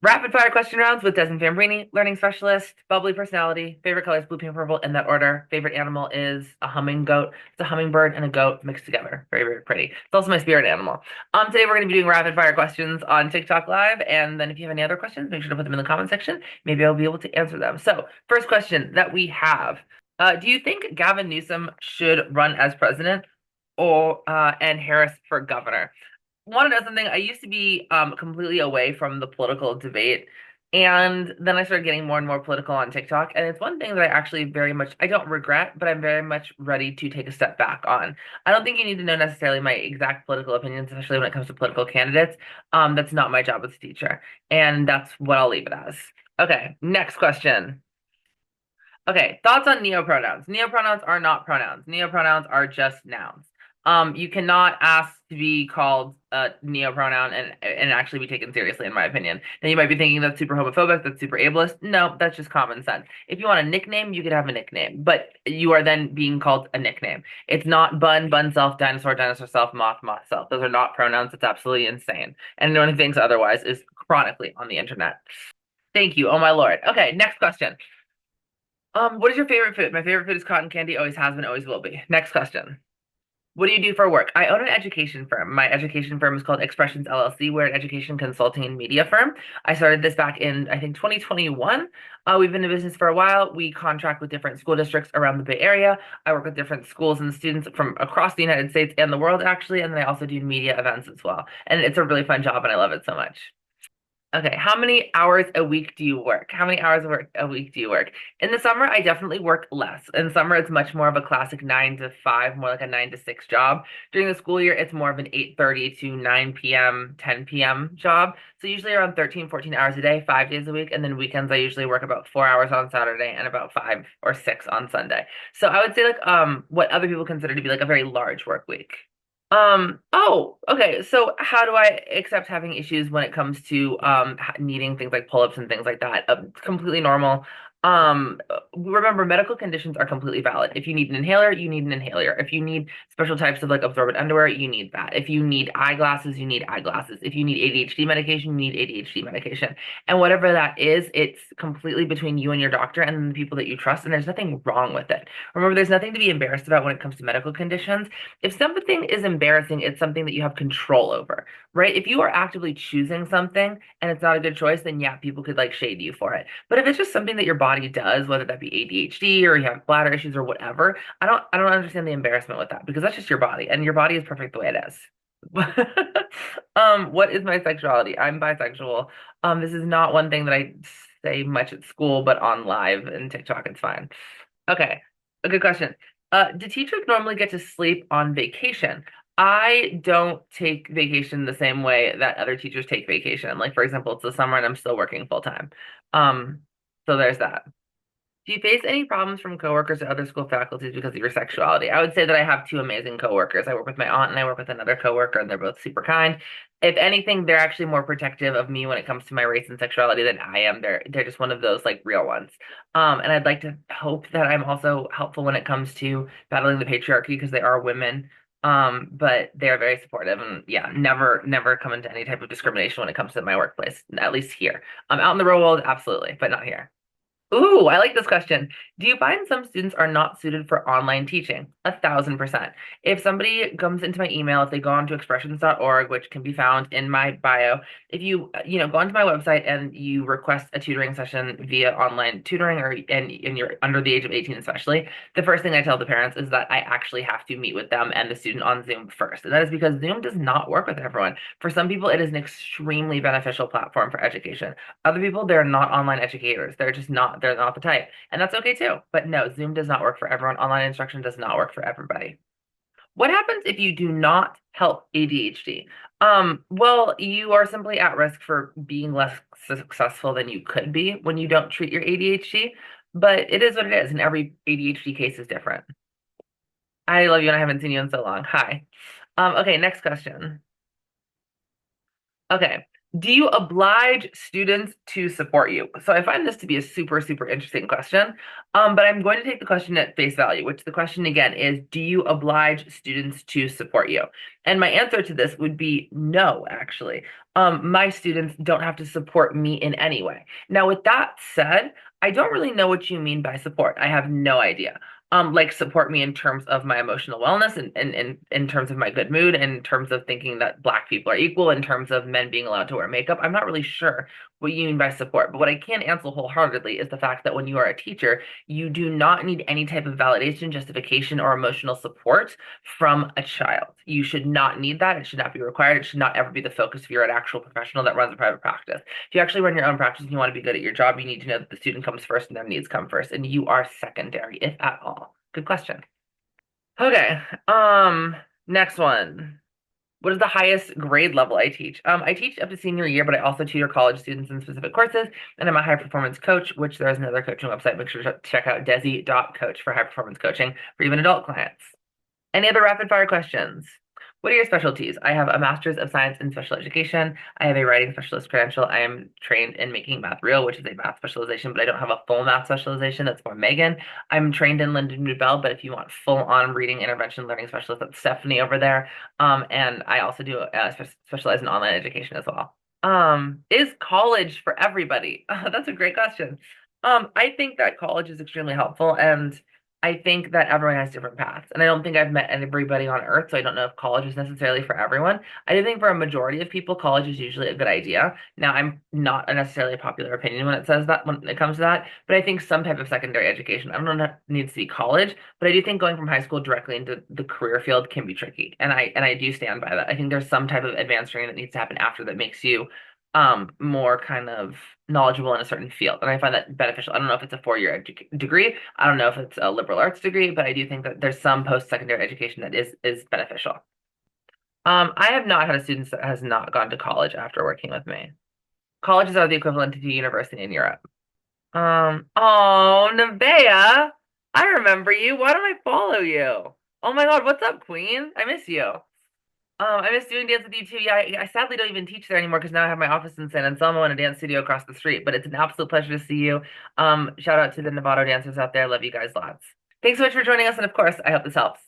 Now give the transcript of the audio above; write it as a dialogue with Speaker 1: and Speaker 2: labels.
Speaker 1: Rapid fire question rounds with Desmond Fambrini, learning specialist, bubbly personality, favorite colors blue, pink, purple in that order. Favorite animal is a humming goat. It's a hummingbird and a goat mixed together. Very, very pretty. It's also my spirit animal. Today we're going to be doing rapid fire questions on TikTok Live, and then if you have any other questions, make sure to put them in the comment section. Maybe I'll be able to answer them. So, first question that we have: do you think Gavin Newsom should run as president, or and Harris for governor? Want to know something? I used to be completely away from the political debate, and then I started getting more and more political on TikTok. And it's one thing that I actually very much I don't regret, but I'm very much ready to take a step back on. I don't think you need to know necessarily my exact political opinions, especially when it comes to political candidates. That's not my job as a teacher, and that's what I'll leave it as. Okay, next question. Okay, thoughts on neopronouns. Neopronouns are not pronouns. Neopronouns are just nouns. You cannot ask to be called a neopronoun and actually be taken seriously, in my opinion. Now you might be thinking that's super homophobic, that's super ableist. No, that's just common sense. If you want a nickname, you could have a nickname, but you are then being called a nickname. It's not bun, bun self, dinosaur, dinosaur self, moth, moth self. Those are not pronouns. It's absolutely insane. And anyone who thinks otherwise is chronically on the internet. Thank you. Oh my Lord. Okay, next question. What is your favorite food? My favorite food is cotton candy, always has been, always will be. Next question. What do you do for work? I own an education firm. My education firm is called Expressions LLC. We're an education consulting and media firm. I started this back in, I think, 2021. We've been in business for a while. We contract with different school districts around the Bay Area. I work with different schools and students from across the United States and the world, actually. And then I also do media events as well. And it's a really fun job, and I love it so much. Okay, how many hours a week do you work? How many hours a week do you work? In the summer, I definitely work less. In summer, it's much more of a classic 9 to 5, more like a 9 to 6 job. During the school year, it's more of an 8:30 to 9 p.m., 10 p.m. job. So usually around 13, 14 hours a day, 5 days a week. And then weekends, I usually work about 4 hours on Saturday and about 5 or 6 on Sunday. So I would say like what other people consider to be like a very large work week. Oh, okay. So how do I accept having issues when it comes to needing things like pull-ups and things like that? Completely normal. Remember, medical conditions are completely valid. If you need an inhaler, you need an inhaler. If you need special types of like absorbent underwear, you need that. If you need eyeglasses, you need eyeglasses. If you need ADHD medication, you need ADHD medication. And whatever that is, it's completely between you and your doctor and the people that you trust, and there's nothing wrong with it. Remember, there's nothing to be embarrassed about when it comes to medical conditions. If something is embarrassing, it's something that you have control over, right? If you are actively choosing something and it's not a good choice, then yeah, people could like shade you for it. But if it's just something that your body does, whether that be ADHD or you have bladder issues or whatever, I don't understand the embarrassment with that because that's just your body and your body is perfect the way it is. What is my sexuality? I'm bisexual. This is not one thing that I say much at school, but on live and TikTok, it's fine. Okay, a good question. Do teachers normally get to sleep on vacation? I don't take vacation the same way that other teachers take vacation. Like, for example, it's the summer and I'm still working full time. Um, so there's that. Do you face any problems from coworkers or other school faculties because of your sexuality? I would say that I have two amazing coworkers. I work with my aunt and I work with another coworker, and they're both super kind. If anything, they're actually more protective of me when it comes to my race and sexuality than I am. They're just one of those like real ones. And I'd like to hope that I'm also helpful when it comes to battling the patriarchy because they are women. But they're very supportive and yeah, never come into any type of discrimination when it comes to my workplace, at least here. Out in the real world, absolutely, but not here. Ooh, I like this question. Do you find some students are not suited for online teaching? 1,000%. If somebody comes into my email, if they go on to expressions.org, which can be found in my bio, if you go onto my website and you request a tutoring session via online tutoring and you're under the age of 18 especially, the first thing I tell the parents is that I actually have to meet with them and the student on Zoom first. And that is because Zoom does not work with everyone. For some people, it is an extremely beneficial platform for education. Other people, they're not online educators. They're not the type. And that's okay too. But no, Zoom does not work for everyone. Online instruction does not work for everybody. What happens if you do not help ADHD? Well, you are simply at risk for being less successful than you could be when you don't treat your ADHD. But it is what it is, and every ADHD case is different. I love you and I haven't seen you in so long. Hi. Okay, next question. Okay. Do you oblige students to support you? So I find this to be a super, super interesting question. But I'm going to take the question at face value, which the question again is, do you oblige students to support you? And my answer to this would be no, actually. My students don't have to support me in any way. Now, with that said, I don't really know what you mean by support. I have no idea. Like support me in terms of my emotional wellness and in terms of my good mood, in terms of thinking that Black people are equal, in terms of men being allowed to wear makeup. I'm not really sure what you mean by support, but what I can answer wholeheartedly is the fact that when you are a teacher, you do not need any type of validation, justification, or emotional support from a child. You should not need that. It should not be required. It should not ever be the focus if you're an actual professional that runs a private practice. If you actually run your own practice and you want to be good at your job, you need to know that the student comes first and their needs come first, and you are secondary, if at all. Good question. Okay. Next one. What is the highest grade level I teach? I teach up to senior year, but I also tutor college students in specific courses, and I'm a high performance coach, which there is another coaching website. Make sure to check out desi.coach for high performance coaching for even adult clients. Any other rapid fire questions? What are your specialties? I have a master's of science in special education. I have a writing specialist credential. I am trained in making math real, which is a math specialization, but I don't have a full math specialization. That's more Megan. I'm trained in Lyndon Newbell, but if you want full on reading intervention learning specialist, that's Stephanie over there. And I also do specialize in online education as well. Is college for everybody? That's a great question. I think that college is extremely helpful, and I think that everyone has different paths. And I don't think I've met everybody on earth, so I don't know if college is necessarily for everyone. I do think for a majority of people, college is usually a good idea. Now, I'm not necessarily a popular opinion when it says that, when it comes to that, but I think some type of secondary education, I don't know if it needs to be college, but I do think going from high school directly into the career field can be tricky. And I do stand by that. I think there's some type of advanced training that needs to happen after that makes you more kind of knowledgeable in a certain field. And I find that beneficial. I don't know if it's a four-year degree. I don't know if it's a liberal arts degree, but I do think that there's some post-secondary education that is beneficial. I have not had a student that has not gone to college after working with me. Colleges are the equivalent to university in Europe. Oh, Nevaeh, I remember you. Why don't I follow you? Oh my God, what's up, Queen? I miss you. I miss doing dance with you too. Yeah, I sadly don't even teach there anymore because now I have my office in San Anselmo and a dance studio across the street. But it's an absolute pleasure to see you. Shout out to the Novato dancers out there. Love you guys lots. Thanks so much for joining us, and of course, I hope this helps.